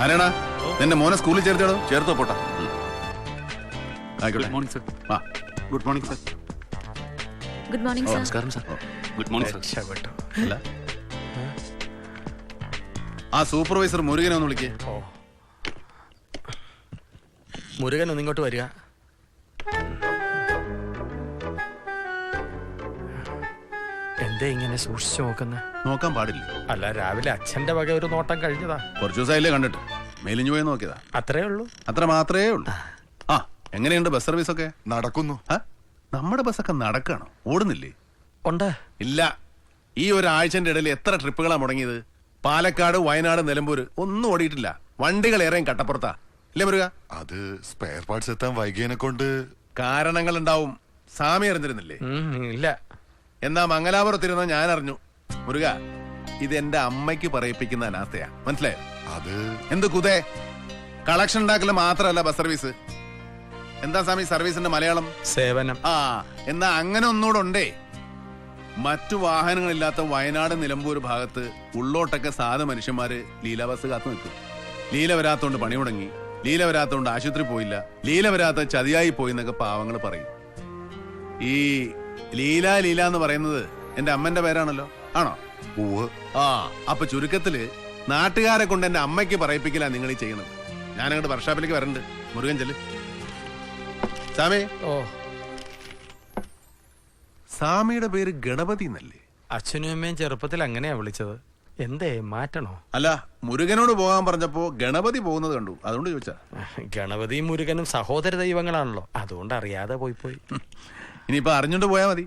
ആരാടാ നിന്റെ മോനെ സ്കൂളിൽ ചേർത്തോ? ചേർത്തോ പോട്ടാ. ആയിക്കോട്ടെ. Good morning sir. ആ good morning sir. Good morning sir. നമസ്കാരം സർ. Good morning sir. അല്ല ആ സൂപ്പർവൈസർ മുരുകനെ ഒന്ന് വിളിക്കേ. ഓ മുരുകൻ ഒന്നിങ്ങോട്ട് വരിക. എന്തേ ഇങ്ങനെ സൂക്ഷിച്ചു നോക്കുന്ന? നോക്കാൻ പാടില്ല. അല്ല, രാവിലെ അച്ഛന്റെ വക ഒരു നോട്ടം കഴിഞ്ഞതാ. കുറച്ചു ദിവസമായില്ലേ കണ്ടിട്ട്, മേലിഞ്ഞു പോയി നോക്കിയതാ. അത്രേ ഉള്ളൂ. അത്ര മാത്രമേ ഉള്ളൂ. ആ എങ്ങനെയുണ്ട് ബസ് സർവീസ് ഒക്കെ? നടക്കുന്നു. നമ്മുടെ ബസ്സൊക്കെ നടക്കാണോ, ഓടുന്നില്ലേ? ഉണ്ട്. ഇല്ല, ഈ ഒരാഴ്ചന്റെ ഇടയിൽ എത്ര ട്രിപ്പുകളാ മുടങ്ങിയത്? പാലക്കാട്, വയനാട്, നിലമ്പൂര് ഒന്നും ഓടിയിട്ടില്ല. വണ്ടികൾ ഏറെയും കട്ടപ്പുറത്താ. ഇല്ലേ മുരുക? അത് സ്പെയർ പാർട്സ് എത്താൻ വൈകിയതിനെ കൊണ്ട് കാരണങ്ങൾ ഉണ്ടാവും. സാമി അറിഞ്ഞിരുന്നില്ലേ? ഇല്ല. എന്നാ മംഗലാപുരത്തിരുന്ന ഞാൻ അറിഞ്ഞു. മുരുക, ഇത് എന്റെ അമ്മയ്ക്ക് പറയിപ്പിക്കുന്ന അനാസ്ഥയാ, മനസ്സിലായോ? അത് എന്ത് കുതേ? കളക്ഷൻ ഉണ്ടാക്കല് മാത്രമല്ല ബസ് സർവീസ്. എന്താ സ്വാമി സർവീസിന്റെ മലയാളം? സേവനം. ആ എന്നാ അങ്ങനെ ഒന്നുകൂടെ ഉണ്ടേ. മറ്റു വാഹനങ്ങളില്ലാത്ത വയനാട്, നിലമ്പൂർ ഭാഗത്ത് ഉള്ളോട്ടൊക്കെ സാധു മനുഷ്യന്മാര് ലീല ബസ് കാത്തു നിൽക്കും. ലീല വരാത്തോണ്ട് പണി മുടങ്ങി, ലീല വരാത്തോണ്ട് ആശുപത്രി പോയില്ല, ലീല വരാത്ത ചതിയായി പോയി എന്നൊക്കെ പാവങ്ങൾ പറയും. ഈ ലീല ലീല എന്ന് പറയുന്നത് എന്റെ അമ്മന്റെ പേരാണല്ലോ, ആണോ? ആ അപ്പൊ ചുരുക്കത്തില് നാട്ടുകാരെ കൊണ്ട് എന്റെ അമ്മയ്ക്ക് പറയിപ്പിക്കില്ല നിങ്ങൾ ഈ ചെയ്യണത്. ഞാനങ്ങോട്ട് വർക്ക്ഷോപ്പിലേക്ക് വരണ്ട്. മുരുകൻ ചെല്ല്. സാമി. ഓ, സാമിയുടെ പേര് ഗണപതി എന്നല്ലേ? അച്ഛനും അമ്മയും ചെറുപ്പത്തിൽ അങ്ങനെയാ വിളിച്ചത്. എന്തേ മാറ്റണോ? അല്ല, മുരുകനോട് പോകാൻ പറഞ്ഞപ്പോ ഗണപതി പോകുന്നത് കണ്ടു, അതുകൊണ്ട് ചോദിച്ചാ. ഗണപതിയും മുരുകനും സഹോദര ദൈവങ്ങളാണല്ലോ, അതുകൊണ്ട് അറിയാതെ പോയി. ഇനിയിപ്പോ അറിഞ്ഞോണ്ട് പോയാ മതി.